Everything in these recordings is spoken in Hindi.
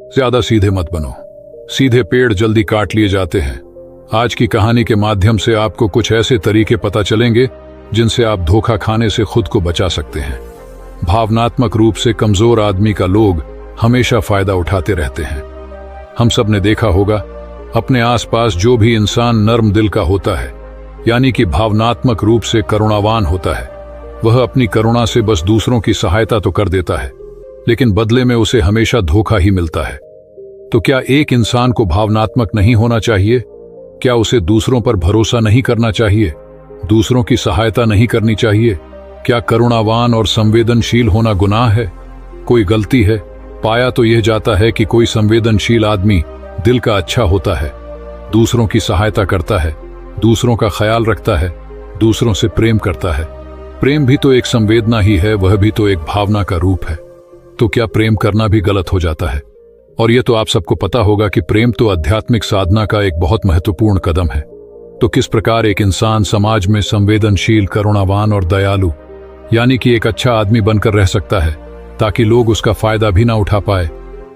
ज्यादा सीधे मत बनो। सीधे पेड़ जल्दी काट लिए जाते हैं। आज की कहानी के माध्यम से आपको कुछ ऐसे तरीके पता चलेंगे जिनसे आप धोखा खाने से खुद को बचा सकते हैं। भावनात्मक रूप से कमजोर आदमी का लोग हमेशा फायदा उठाते रहते हैं। हम सब ने देखा होगा, अपने आसपास जो भी इंसान नर्म दिल का होता है, यानी कि भावनात्मक रूप से करुणावान होता है, वह अपनी करुणा से बस दूसरों की सहायता तो कर देता है, लेकिन बदले में उसे हमेशा धोखा ही मिलता है। तो क्या एक इंसान को भावनात्मक नहीं होना चाहिए? क्या उसे दूसरों पर भरोसा नहीं करना चाहिए? दूसरों की सहायता नहीं करनी चाहिए? क्या करुणावान और संवेदनशील होना गुनाह है? कोई गलती है? पाया तो यह जाता है कि कोई संवेदनशील आदमी दिल का अच्छा होता है, दूसरों की सहायता करता है, दूसरों का ख्याल रखता है, दूसरों से प्रेम करता है। प्रेम भी तो एक संवेदना ही है, वह भी तो एक भावना का रूप है। तो क्या प्रेम करना भी गलत हो जाता है? और यह तो आप सबको पता होगा कि प्रेम तो आध्यात्मिक साधना का एक बहुत महत्वपूर्ण कदम है। तो किस प्रकार एक इंसान समाज में संवेदनशील, करुणावान और दयालु, यानी कि एक अच्छा आदमी बनकर रह सकता है, ताकि लोग उसका फायदा भी ना उठा पाए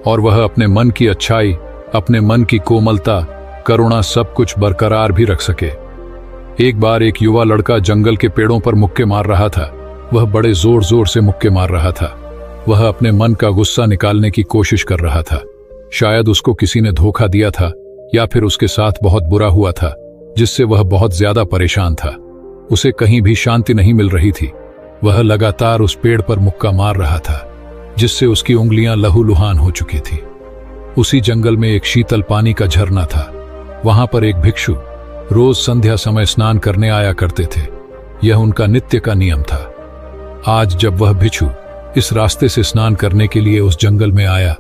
और वह अपने मन की अच्छाई, अपने मन की कोमलता, करुणा सब कुछ बरकरार भी रख सके। एक बार एक युवा लड़का जंगल के पेड़ों पर मुक्के मार रहा था। वह बड़े जोर जोर से मुक्के मार रहा था। वह अपने मन का गुस्सा निकालने की कोशिश कर रहा था। शायद उसको किसी ने धोखा दिया था या फिर उसके साथ बहुत बुरा हुआ था, जिससे वह बहुत ज्यादा परेशान था। उसे कहीं भी शांति नहीं मिल रही थी। वह लगातार उस पेड़ पर मुक्का मार रहा था, जिससे उसकी उंगलियां लहूलुहान हो चुकी थी। उसी जंगल में एक शीतल पानी का झरना था। वहां पर एक भिक्षु रोज संध्या समय स्नान करने आया करते थे। यह उनका नित्य का नियम था। आज जब वह भिक्षु इस रास्ते से स्नान करने के लिए उस जंगल में आया,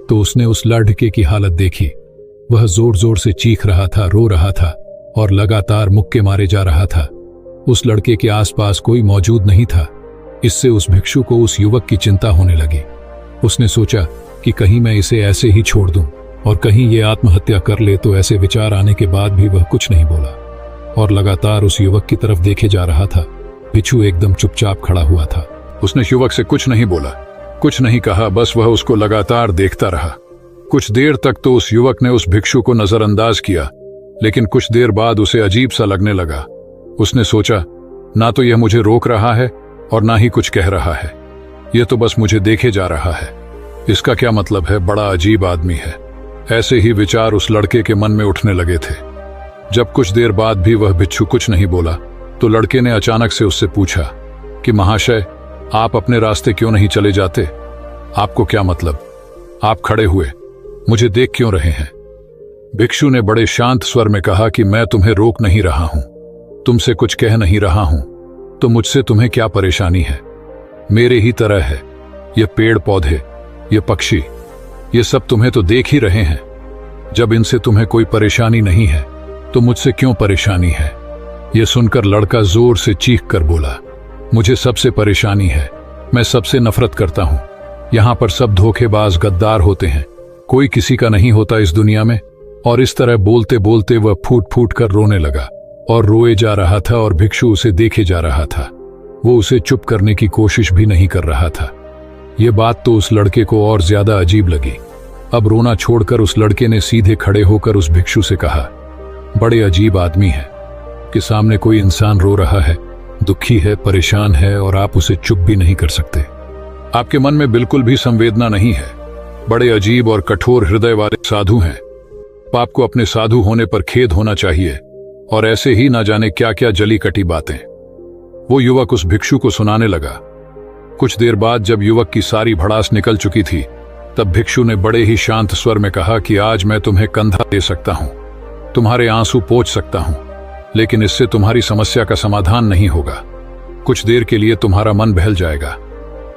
तो उसने उस लड़के की हालत देखी। वह जोर जोर से चीख रहा था, रो रहा था और लगातार मुक्के मारे जा रहा था। उस लड़के के आसपास कोई मौजूद नहीं था। इससे उस भिक्षु को उस युवक की चिंता होने लगी। उसने सोचा कि कहीं मैं इसे ऐसे ही छोड़ दूं और कहीं ये आत्महत्या कर ले। तो ऐसे विचार आने के बाद भी वह कुछ नहीं बोला और लगातार उस युवक की तरफ देखे जा रहा था। भिक्षु एकदम चुपचाप खड़ा हुआ था। उसने युवक से कुछ नहीं बोला, कुछ नहीं कहा, बस वह उसको लगातार देखता रहा। कुछ देर तक तो उस युवक ने उस भिक्षु को नजरअंदाज किया, लेकिन कुछ देर बाद उसे अजीब सा लगने लगा। उसने सोचा, ना तो यह मुझे रोक रहा है और ना ही कुछ कह रहा है, यह तो बस मुझे देखे जा रहा है। इसका क्या मतलब है? बड़ा अजीब आदमी है। ऐसे ही विचार उस लड़के के मन में उठने लगे थे। जब कुछ देर बाद भी वह भिक्षु कुछ नहीं बोला, तो लड़के ने अचानक से उससे पूछा कि महाशय, आप अपने रास्ते क्यों नहीं चले जाते? आपको क्या मतलब? आप खड़े हुए मुझे देख क्यों रहे हैं? भिक्षु ने बड़े शांत स्वर में कहा कि मैं तुम्हें रोक नहीं रहा हूं, तुमसे कुछ कह नहीं रहा हूं, तो मुझसे तुम्हें क्या परेशानी है? मेरे ही तरह है। ये पेड़ पौधे, ये पक्षी, ये सब तुम्हें तो देख ही रहे हैं। जब इनसे तुम्हें कोई परेशानी नहीं है, तो मुझसे क्यों परेशानी है? यह सुनकर लड़का जोर से चीख कर बोला, मुझे सबसे परेशानी है। मैं सबसे नफरत करता हूं। यहां पर सब धोखेबाज, गद्दार होते हैं, कोई किसी का नहीं होता इस दुनिया में। और इस तरह बोलते बोलते वह फूट फूट कर रोने लगा और रोए जा रहा था और भिक्षु उसे देखे जा रहा था। वो उसे चुप करने की कोशिश भी नहीं कर रहा था। यह बात तो उस लड़के को और ज्यादा अजीब लगी। अब रोना छोड़कर उस लड़के ने सीधे खड़े होकर उस भिक्षु से कहा, बड़े अजीब आदमी है कि सामने कोई इंसान रो रहा है, दुखी है, परेशान है और आप उसे चुप भी नहीं कर सकते। आपके मन में बिल्कुल भी संवेदना नहीं है। बड़े अजीब और कठोर हृदय वाले साधु हैं। आपको अपने साधु होने पर खेद होना चाहिए। और ऐसे ही ना जाने क्या क्या जली कटी बातें वो युवक उस भिक्षु को सुनाने लगा। कुछ देर बाद जब युवक की सारी भड़ास निकल चुकी थी, तब भिक्षु ने बड़े ही शांत स्वर में कहा कि आज मैं तुम्हें कंधा दे सकता हूं, तुम्हारे आंसू पोंछ सकता हूं, लेकिन इससे तुम्हारी समस्या का समाधान नहीं होगा। कुछ देर के लिए तुम्हारा मन बहल जाएगा,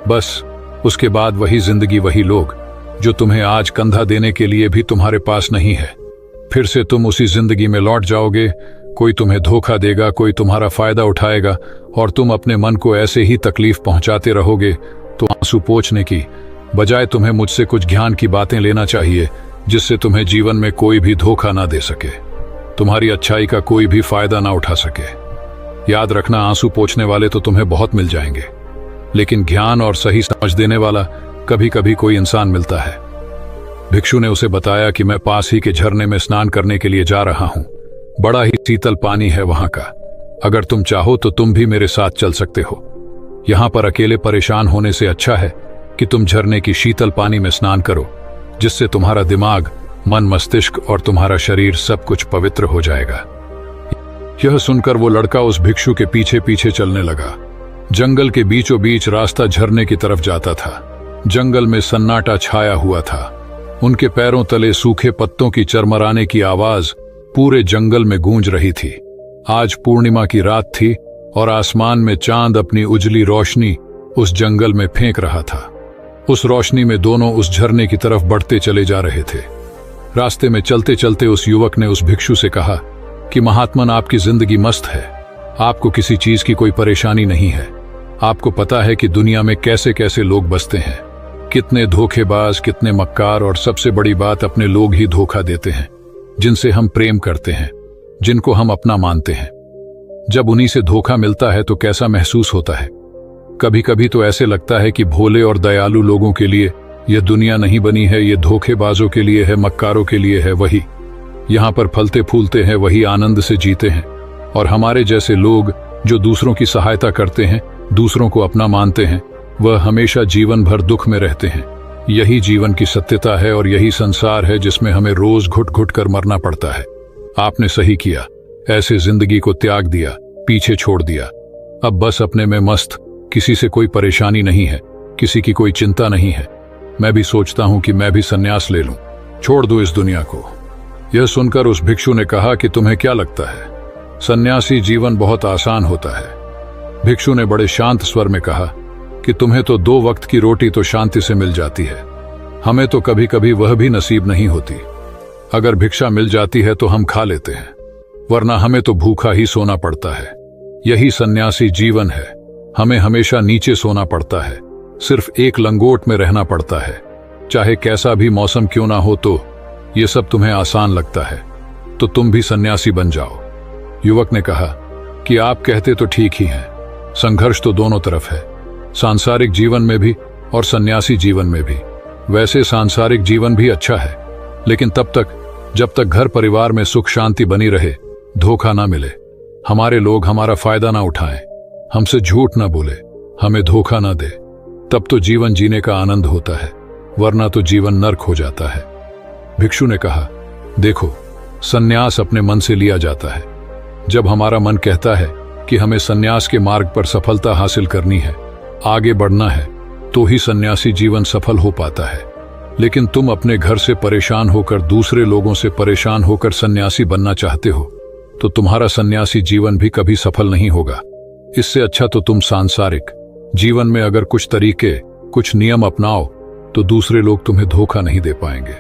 बस उसके बाद वही जिंदगी, वही लोग जो तुम्हें आज कंधा देने के लिए भी तुम्हारे पास नहीं है। फिर से तुम उसी जिंदगी में लौट जाओगे। कोई तुम्हें धोखा देगा, कोई तुम्हारा फायदा उठाएगा और तुम अपने मन को ऐसे ही तकलीफ पहुंचाते रहोगे। तो आंसू पोंछने की बजाय तुम्हें मुझसे कुछ ज्ञान की बातें लेना चाहिए, जिससे तुम्हें जीवन में कोई भी धोखा ना दे सके, तुम्हारी अच्छाई का कोई भी फायदा ना उठा सके। याद रखना, आंसू पोंछने वाले तो तुम्हें बहुत मिल जाएंगे, लेकिन ज्ञान और सही समझ देने वाला कभी कभी कोई इंसान मिलता है। भिक्षु ने उसे बताया कि मैं पास ही के झरने में स्नान करने के लिए जा रहा हूं। बड़ा ही शीतल पानी है वहां का। अगर तुम चाहो तो तुम भी मेरे साथ चल सकते हो। यहां पर अकेले परेशान होने से अच्छा है कि तुम झरने की शीतल पानी में स्नान करो, जिससे तुम्हारा दिमाग, मन, मस्तिष्क और तुम्हारा शरीर सब कुछ पवित्र हो जाएगा। यह सुनकर वो लड़का उस भिक्षु के पीछे पीछे चलने लगा। जंगल के बीचों बीच रास्ता झरने की तरफ जाता था। जंगल में सन्नाटा छाया हुआ था। उनके पैरों तले सूखे पत्तों की चरमराने की आवाज पूरे जंगल में गूंज रही थी। आज पूर्णिमा की रात थी और आसमान में चांद अपनी उजली रोशनी उस जंगल में फेंक रहा था। उस रोशनी में दोनों उस झरने की तरफ बढ़ते चले जा रहे थे। रास्ते में चलते चलते उस युवक ने उस भिक्षु से कहा कि महात्मन, आपकी जिंदगी मस्त है। आपको किसी चीज की कोई परेशानी नहीं है। आपको पता है कि दुनिया में कैसे कैसे लोग बसते हैं, कितने धोखेबाज, कितने मक्कार, और सबसे बड़ी बात, अपने लोग ही धोखा देते हैं, जिनसे हम प्रेम करते हैं, जिनको हम अपना मानते हैं। जब उन्हीं से धोखा मिलता है तो कैसा महसूस होता है। कभी कभी तो ऐसे लगता है कि भोले और दयालु लोगों के लिए यह दुनिया नहीं बनी है, ये धोखेबाजों के लिए है, मक्कारों के लिए है। वही यहाँ पर फलते फूलते हैं, वही आनंद से जीते हैं, और हमारे जैसे लोग जो दूसरों की सहायता करते हैं, दूसरों को अपना मानते हैं, वह हमेशा जीवन भर दुख में रहते हैं। यही जीवन की सत्यता है और यही संसार है जिसमें हमें रोज घुट घुट कर मरना पड़ता है। आपने सही किया, ऐसे जिंदगी को त्याग दिया, पीछे छोड़ दिया। अब बस अपने में मस्त, किसी से कोई परेशानी नहीं है, किसी की कोई चिंता नहीं है। मैं भी सोचता हूं कि मैं भी संन्यास ले लूं, छोड़ दो इस दुनिया को। यह सुनकर उस भिक्षु ने कहा कि तुम्हें क्या लगता है, सन्यासी जीवन बहुत आसान होता है। भिक्षु ने बड़े शांत स्वर में कहा कि तुम्हें तो 2 वक्त की रोटी तो शांति से मिल जाती है, हमें तो कभी कभी वह भी नसीब नहीं होती। अगर भिक्षा मिल जाती है तो हम खा लेते हैं, वरना हमें तो भूखा ही सोना पड़ता है। यही सन्यासी जीवन है। हमें हमेशा नीचे सोना पड़ता है, सिर्फ एक लंगोट में रहना पड़ता है, चाहे कैसा भी मौसम क्यों ना हो। तो ये सब तुम्हें आसान लगता है, तो तुम भी सन्यासी बन जाओ। युवक ने कहा कि आप कहते तो ठीक ही हैं, संघर्ष तो दोनों तरफ है, सांसारिक जीवन में भी और सन्यासी जीवन में भी। वैसे सांसारिक जीवन भी अच्छा है, लेकिन तब तक जब तक घर परिवार में सुख शांति बनी रहे, धोखा ना मिले, हमारे लोग हमारा फायदा ना उठाएं, हमसे झूठ ना बोले, हमें धोखा ना दे, तब तो जीवन जीने का आनंद होता है, वरना तो जीवन नर्क हो जाता है। भिक्षु ने कहा, देखो, सन्यास अपने मन से लिया जाता है। जब हमारा मन कहता है कि हमें सन्यास के मार्ग पर सफलता हासिल करनी है, आगे बढ़ना है, तो ही सन्यासी जीवन सफल हो पाता है। लेकिन तुम अपने घर से परेशान होकर, दूसरे लोगों से परेशान होकर सन्यासी बनना चाहते हो, तो तुम्हारा सन्यासी जीवन भी कभी सफल नहीं होगा। इससे अच्छा तो तुम सांसारिक जीवन में अगर कुछ तरीके, कुछ नियम अपनाओ, तो दूसरे लोग तुम्हें धोखा नहीं दे पाएंगे।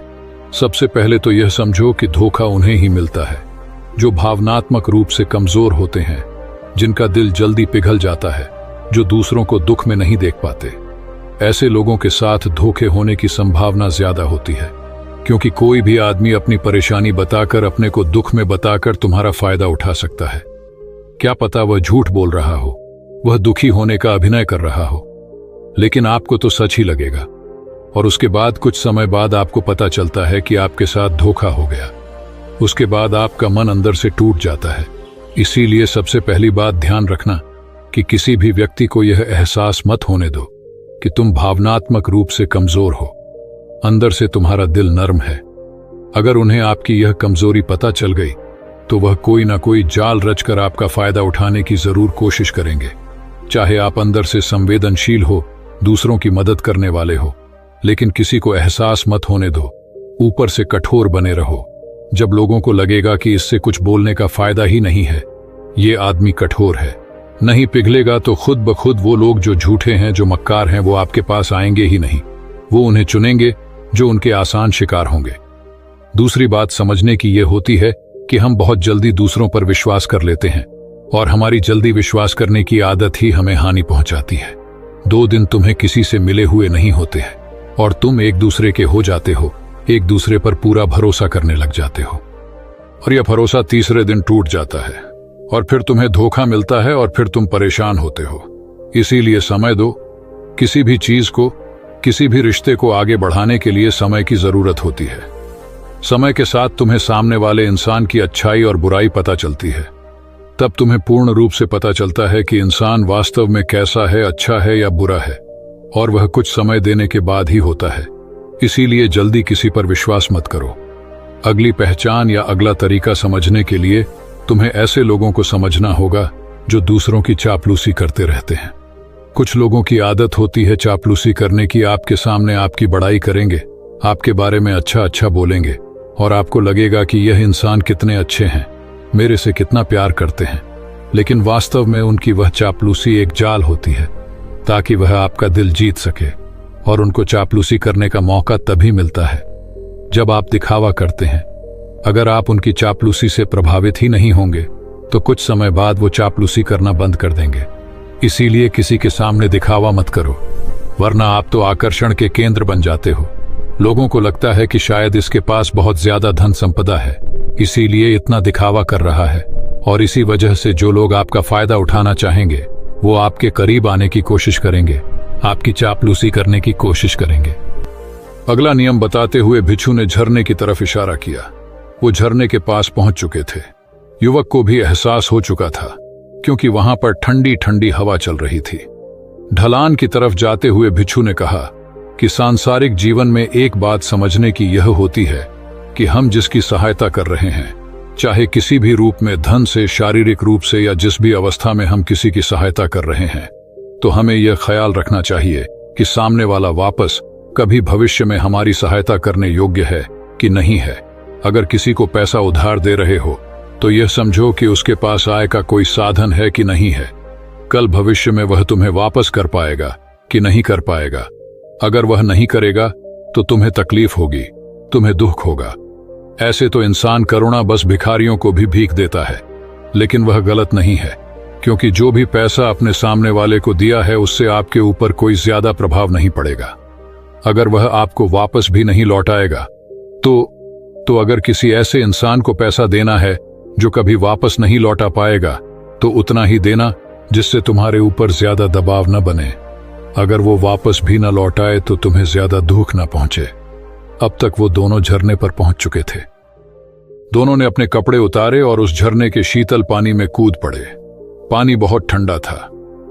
सबसे पहले तो यह समझो कि धोखा उन्हें ही मिलता है जो भावनात्मक रूप से कमजोर होते हैं, जिनका दिल जल्दी पिघल जाता है, जो दूसरों को दुख में नहीं देख पाते। ऐसे लोगों के साथ धोखे होने की संभावना ज्यादा होती है, क्योंकि कोई भी आदमी अपनी परेशानी बताकर, अपने को दुख में बताकर तुम्हारा फायदा उठा सकता है। क्या पता वह झूठ बोल रहा हो, वह दुखी होने का अभिनय कर रहा हो, लेकिन आपको तो सच ही लगेगा, और उसके बाद कुछ समय बाद आपको पता चलता है कि आपके साथ धोखा हो गया। उसके बाद आपका मन अंदर से टूट जाता है। इसीलिए सबसे पहली बात ध्यान रखना कि किसी भी व्यक्ति को यह एहसास मत होने दो कि तुम भावनात्मक रूप से कमजोर हो, अंदर से तुम्हारा दिल नर्म है। अगर उन्हें आपकी यह कमजोरी पता चल गई तो वह कोई ना कोई जाल रचकर आपका फायदा उठाने की जरूर कोशिश करेंगे। चाहे आप अंदर से संवेदनशील हो, दूसरों की मदद करने वाले हो, लेकिन किसी को एहसास मत होने दो। ऊपर से कठोर बने रहो। जब लोगों को लगेगा कि इससे कुछ बोलने का फायदा ही नहीं है, ये आदमी कठोर है, नहीं पिघलेगा, तो खुद ब खुद वो लोग जो झूठे हैं, जो मक्कार हैं, वो आपके पास आएंगे ही नहीं। वो उन्हें चुनेंगे जो उनके आसान शिकार होंगे। दूसरी बात समझने की ये होती है कि हम बहुत जल्दी दूसरों पर विश्वास कर लेते हैं, और हमारी जल्दी विश्वास करने की आदत ही हमें हानि पहुंचाती है। 2 दिन तुम्हें किसी से मिले हुए नहीं होते हैं और तुम एक दूसरे के हो जाते हो, एक दूसरे पर पूरा भरोसा करने लग जाते हो, और यह भरोसा तीसरे दिन टूट जाता है और फिर तुम्हें धोखा मिलता है और फिर तुम परेशान होते हो। इसीलिए समय दो, किसी भी चीज को, किसी भी रिश्ते को आगे बढ़ाने के लिए समय की जरूरत होती है। समय के साथ तुम्हें सामने वाले इंसान की अच्छाई और बुराई पता चलती है। तब तुम्हें पूर्ण रूप से पता चलता है कि इंसान वास्तव में कैसा है, अच्छा है या बुरा है, और वह कुछ समय देने के बाद ही होता है। इसीलिए जल्दी किसी पर विश्वास मत करो। अगली पहचान या अगला तरीका समझने के लिए तुम्हें ऐसे लोगों को समझना होगा जो दूसरों की चापलूसी करते रहते हैं। कुछ लोगों की आदत होती है चापलूसी करने की। आपके सामने आपकी बड़ाई करेंगे, आपके बारे में अच्छा अच्छा बोलेंगे, और आपको लगेगा कि यह इंसान कितने अच्छे हैं, मेरे से कितना प्यार करते हैं। लेकिन वास्तव में उनकी वह चापलूसी एक जाल होती है, ताकि वह आपका दिल जीत सके। और उनको चापलूसी करने का मौका तभी मिलता है जब आप दिखावा करते हैं। अगर आप उनकी चापलूसी से प्रभावित ही नहीं होंगे तो कुछ समय बाद वो चापलूसी करना बंद कर देंगे। इसीलिए किसी के सामने दिखावा मत करो, वरना आप तो आकर्षण के केंद्र बन जाते हो। लोगों को लगता है कि शायद इसके पास बहुत ज्यादा धन संपदा है, इसीलिए इतना दिखावा कर रहा है, और इसी वजह से जो लोग आपका फायदा उठाना चाहेंगे वो आपके करीब आने की कोशिश करेंगे, आपकी चापलूसी करने की कोशिश करेंगे। अगला नियम बताते हुए भिक्षु ने झरने की तरफ इशारा किया। वो झरने के पास पहुंच चुके थे। युवक को भी एहसास हो चुका था, क्योंकि वहां पर ठंडी ठंडी हवा चल रही थी। ढलान की तरफ जाते हुए भिक्षु ने कहा कि सांसारिक जीवन में एक बात समझने की यह होती है कि हम जिसकी सहायता कर रहे हैं, चाहे किसी भी रूप में, धन से, शारीरिक रूप से, या जिस भी अवस्था में हम किसी की सहायता कर रहे हैं, तो हमें यह ख्याल रखना चाहिए कि सामने वाला वापस कभी भविष्य में हमारी सहायता करने योग्य है कि नहीं है। अगर किसी को पैसा उधार दे रहे हो तो यह समझो कि उसके पास आय का कोई साधन है कि नहीं है। कल भविष्य में वह तुम्हें वापस कर पाएगा कि नहीं कर पाएगा। अगर वह नहीं करेगा तो तुम्हें तकलीफ होगी, तुम्हें दुख होगा। ऐसे तो इंसान करुणा बस भिखारियों को भी भीख देता है, लेकिन वह गलत नहीं है, क्योंकि जो भी पैसा अपने सामने वाले को दिया है उससे आपके ऊपर कोई ज्यादा प्रभाव नहीं पड़ेगा। अगर वह आपको वापस भी नहीं लौटाएगा तो अगर किसी ऐसे इंसान को पैसा देना है जो कभी वापस नहीं लौटा पाएगा, तो उतना ही देना जिससे तुम्हारे ऊपर ज्यादा दबाव न बने। अगर वो वापस भी न लौटाए तो तुम्हें ज्यादा दुख न पहुंचे। अब तक वो दोनों झरने पर पहुंच चुके थे। दोनों ने अपने कपड़े उतारे और उस झरने के शीतल पानी में कूद पड़े। पानी बहुत ठंडा था।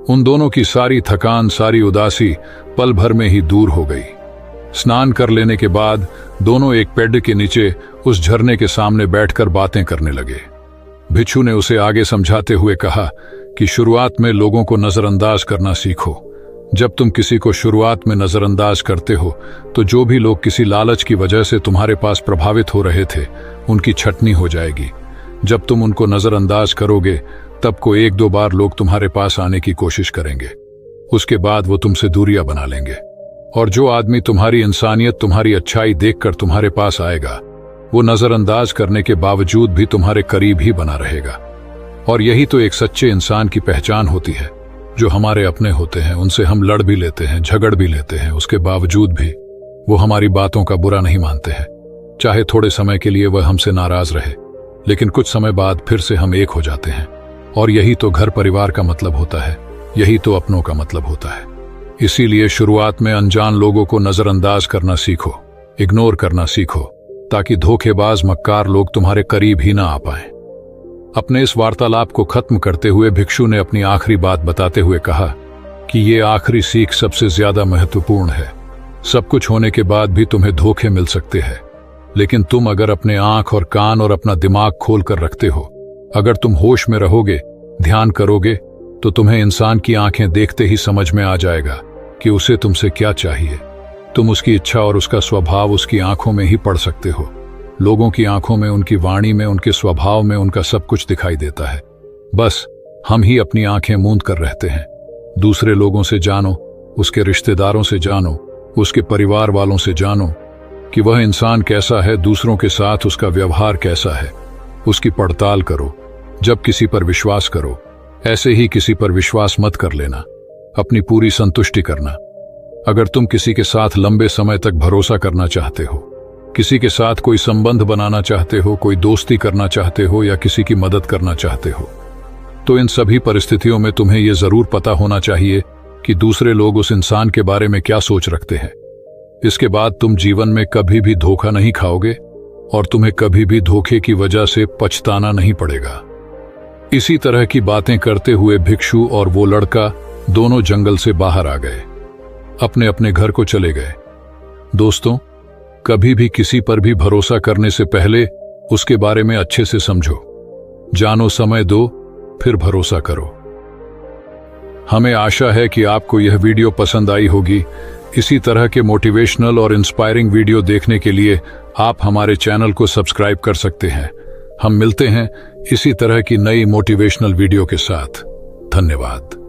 उन दोनों की सारी थकान, सारी उदासी पल भर में ही दूर हो गई। स्नान कर लेने के बाद दोनों एक पेड़ के नीचे उस झरने के सामने बैठकर बातें करने लगे। भिक्षु ने उसे आगे समझाते हुए कहा कि शुरुआत में लोगों को नजरअंदाज करना सीखो। जब तुम किसी को शुरुआत में नजरअंदाज करते हो तो जो भी लोग किसी लालच की वजह से तुम्हारे पास प्रभावित हो रहे थे, उनकी छटनी हो जाएगी। जब तुम उनको नजरअंदाज करोगे तब को एक दो बार लोग तुम्हारे पास आने की कोशिश करेंगे। उसके बाद वो तुमसे दूरियां बना लेंगे, और जो आदमी तुम्हारी इंसानियत, तुम्हारी अच्छाई देखकर तुम्हारे पास आएगा, वो नजरअंदाज करने के बावजूद भी तुम्हारे करीब ही बना रहेगा। और यही तो एक सच्चे इंसान की पहचान होती है। जो हमारे अपने होते हैं उनसे हम लड़ भी लेते हैं, झगड़ भी लेते हैं, उसके बावजूद भी वो हमारी बातों का बुरा नहीं मानते हैं। चाहे थोड़े समय के लिए वह हमसे नाराज रहे, लेकिन कुछ समय बाद फिर से हम एक हो जाते हैं। और यही तो घर परिवार का मतलब होता है, यही तो अपनों का मतलब होता है। इसीलिए शुरुआत में अनजान लोगों को नजरअंदाज करना सीखो, इग्नोर करना सीखो, ताकि धोखेबाज, मक्कार लोग तुम्हारे करीब ही ना आ पाएं। अपने इस वार्तालाप को खत्म करते हुए भिक्षु ने अपनी आखिरी बात बताते हुए कहा कि ये आखिरी सीख सबसे ज्यादा महत्वपूर्ण है। सब कुछ होने के बाद भी तुम्हें धोखे मिल सकते हैं, लेकिन तुम अगर अपने आंख और कान और अपना दिमाग खोल कर रखते हो, अगर तुम होश में रहोगे, ध्यान करोगे, तो तुम्हें इंसान की आंखें देखते ही समझ में आ जाएगा कि उसे तुमसे क्या चाहिए। तुम उसकी इच्छा और उसका स्वभाव उसकी आंखों में ही पढ़ सकते हो। लोगों की आंखों में, उनकी वाणी में, उनके स्वभाव में उनका सब कुछ दिखाई देता है। बस हम ही अपनी आंखें मूंद कर रहते हैं। दूसरे लोगों से जानो, उसके रिश्तेदारों से जानो, उसके परिवार वालों से जानो कि वह इंसान कैसा है, दूसरों के साथ उसका व्यवहार कैसा है। उसकी पड़ताल करो। जब किसी पर विश्वास करो, ऐसे ही किसी पर विश्वास मत कर लेना, अपनी पूरी संतुष्टि करना। अगर तुम किसी के साथ लंबे समय तक भरोसा करना चाहते हो, किसी के साथ कोई संबंध बनाना चाहते हो, कोई दोस्ती करना चाहते हो या किसी की मदद करना चाहते हो, तो इन सभी परिस्थितियों में तुम्हें यह जरूर पता होना चाहिए कि दूसरे लोग उस इंसान के बारे में क्या सोच रखते हैं। इसके बाद तुम जीवन में कभी भी धोखा नहीं खाओगे और तुम्हें कभी भी धोखे की वजह से पछताना नहीं पड़ेगा। इसी तरह की बातें करते हुए भिक्षु और वो लड़का दोनों जंगल से बाहर आ गए, अपने अपने घर को चले गए। दोस्तों, कभी भी किसी पर भी भरोसा करने से पहले उसके बारे में अच्छे से समझो, जानो, समय दो, फिर भरोसा करो। हमें आशा है कि आपको यह वीडियो पसंद आई होगी। इसी तरह के मोटिवेशनल और इंस्पायरिंग वीडियो देखने के लिए आप हमारे चैनल को सब्सक्राइब कर सकते हैं। हम मिलते हैं इसी तरह की नई मोटिवेशनल वीडियो के साथ। धन्यवाद।